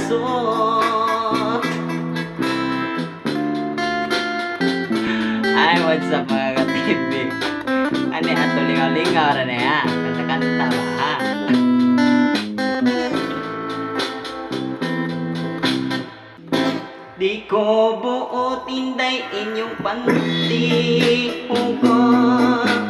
aso. Ay, what's up mga ka-TV? Ano ato lingaw-lingaw na ya? Kanta-kanta ba? Di ko buot inday inyong panti hugot.